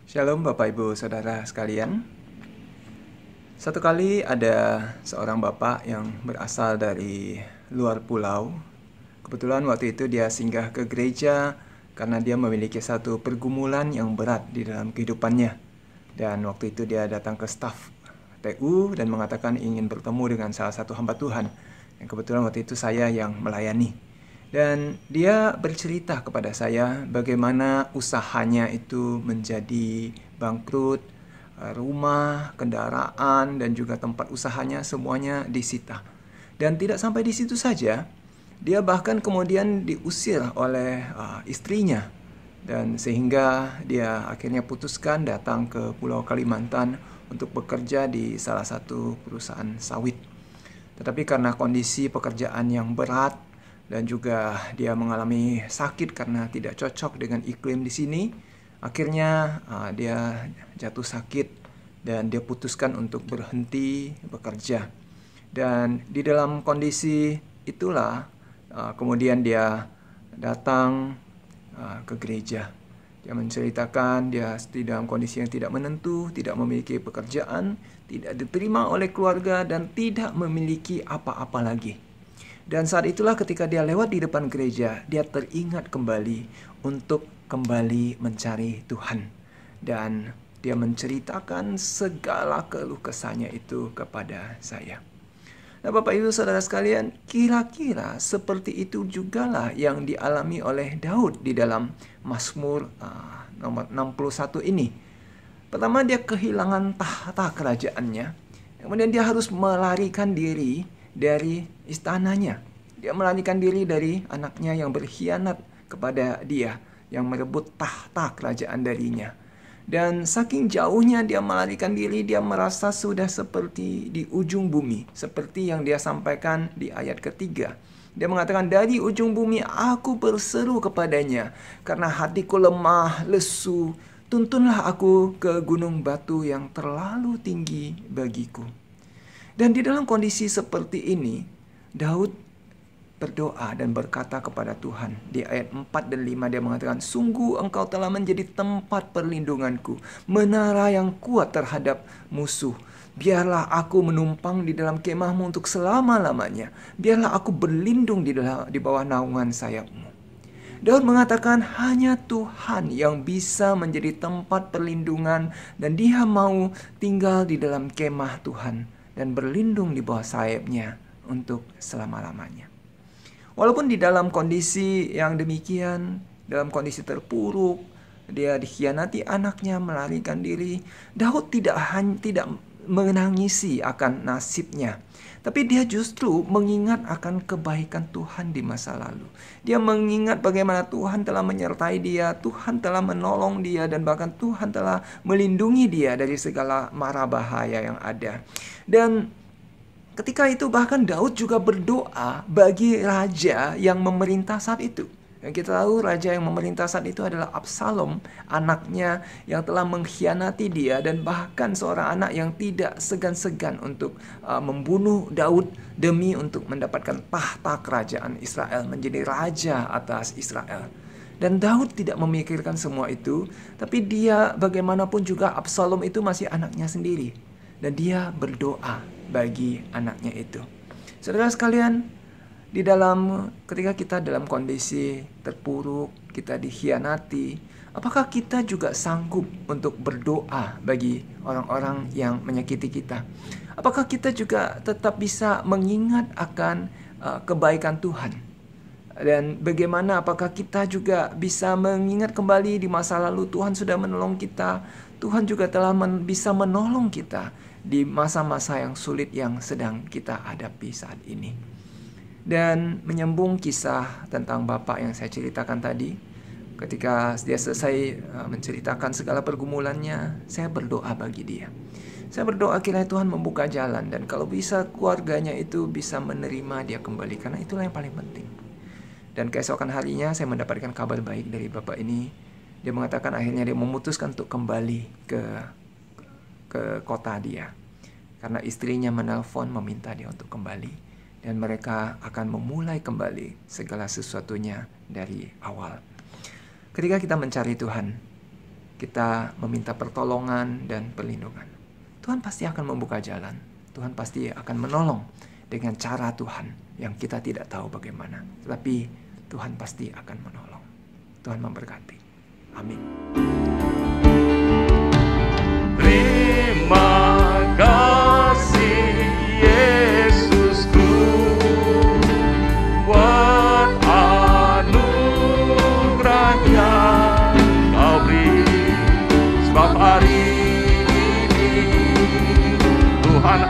Shalom Bapak Ibu Saudara sekalian. Satu kali ada seorang bapak yang berasal dari luar pulau. Kebetulan waktu itu dia singgah ke gereja karena dia memiliki satu pergumulan yang berat di dalam kehidupannya. Dan waktu itu dia datang ke staf TU dan mengatakan ingin bertemu dengan salah satu hamba Tuhan. Yang kebetulan waktu itu saya yang melayani. Dan dia bercerita kepada saya bagaimana usahanya itu menjadi bangkrut, rumah, kendaraan, dan juga tempat usahanya semuanya disita. Dan tidak sampai di situ saja, dia bahkan kemudian diusir oleh istrinya. Dan sehingga dia akhirnya putuskan datang ke Pulau Kalimantan untuk bekerja di salah satu perusahaan sawit. Tetapi karena kondisi pekerjaan yang berat dan juga dia mengalami sakit karena tidak cocok dengan iklim di sini, akhirnya dia jatuh sakit dan dia putuskan untuk berhenti bekerja. Dan di dalam kondisi itulah kemudian dia datang ke gereja. Dia menceritakan dia di dalam kondisi yang tidak menentu, tidak memiliki pekerjaan, tidak diterima oleh keluarga, dan tidak memiliki apa-apa lagi. Dan saat itulah ketika dia lewat di depan gereja, dia teringat kembali untuk kembali mencari Tuhan. Dan dia menceritakan segala keluh kesahnya itu kepada saya. Nah, Bapak Ibu Saudara sekalian, kira-kira seperti itu jugalah yang dialami oleh Daud di dalam Mazmur nomor 61 ini. Pertama, dia kehilangan tahta kerajaannya. Kemudian dia harus melarikan diri dari istananya. Dia melarikan diri dari anaknya yang berkhianat kepada dia, yang merebut tahta kerajaan darinya. Dan saking jauhnya dia melarikan diri, dia merasa sudah seperti di ujung bumi. Seperti yang dia sampaikan di ayat ketiga. Dia mengatakan, dari ujung bumi aku berseru kepadanya, karena hatiku lemah, lesu. Tuntunlah aku ke gunung batu yang terlalu tinggi bagiku. Dan di dalam kondisi seperti ini, Daud berdoa dan berkata kepada Tuhan. Di ayat 4 dan 5 dia mengatakan, sungguh engkau telah menjadi tempat perlindunganku, menara yang kuat terhadap musuh. Biarlah aku menumpang di dalam kemahmu untuk selama-lamanya. Biarlah aku berlindung di bawah naungan sayapmu. Daud mengatakan hanya Tuhan yang bisa menjadi tempat perlindungan, dan dia mau tinggal di dalam kemah Tuhan dan berlindung di bawah sayapnya untuk selama-lamanya. Walaupun di dalam kondisi yang demikian, dalam kondisi terpuruk, dia dikhianati anaknya, melarikan diri, Daud tidak menangisi akan nasibnya. Tapi dia justru mengingat akan kebaikan Tuhan di masa lalu. Dia mengingat bagaimana Tuhan telah menyertai dia, Tuhan telah menolong dia, dan bahkan Tuhan telah melindungi dia dari segala mara bahaya yang ada. Dan ketika itu bahkan Daud juga berdoa bagi raja yang memerintah saat itu. Yang kita tahu raja yang memerintah saat itu adalah Absalom, anaknya yang telah mengkhianati dia, dan bahkan seorang anak yang tidak segan-segan untuk membunuh Daud demi untuk mendapatkan tahta kerajaan Israel, menjadi raja atas Israel. Dan Daud tidak memikirkan semua itu, tapi dia bagaimanapun juga Absalom itu masih anaknya sendiri. Dan dia berdoa bagi anaknya itu. Saudara sekalian, ketika kita dalam kondisi terpuruk, kita dikhianati, apakah kita juga sanggup untuk berdoa bagi orang-orang yang menyakiti kita? Apakah kita juga tetap bisa mengingat akan kebaikan Tuhan? Dan bagaimana apakah kita juga bisa mengingat kembali di masa lalu Tuhan sudah menolong kita, Tuhan juga telah bisa menolong kita di masa-masa yang sulit yang sedang kita hadapi saat ini. Dan menyambung kisah tentang bapak yang saya ceritakan tadi, ketika dia selesai menceritakan segala pergumulannya, saya berdoa bagi dia. Saya berdoa kiranya Tuhan membuka jalan, dan kalau bisa keluarganya itu bisa menerima dia kembali, karena itulah yang paling penting. Dan keesokan harinya saya mendapatkan kabar baik dari bapak ini. Dia mengatakan akhirnya dia memutuskan untuk kembali ke kota dia, karena istrinya menelpon meminta dia untuk kembali, dan mereka akan memulai kembali segala sesuatunya dari awal. Ketika kita mencari Tuhan, kita meminta pertolongan dan perlindungan, Tuhan pasti akan membuka jalan. Tuhan pasti akan menolong dengan cara Tuhan yang kita tidak tahu bagaimana. Tetapi Tuhan pasti akan menolong. Tuhan memberkati. Amin. Terima kasih Yesusku buat anugerah yang Kau beri, sebab hari ini Tuhan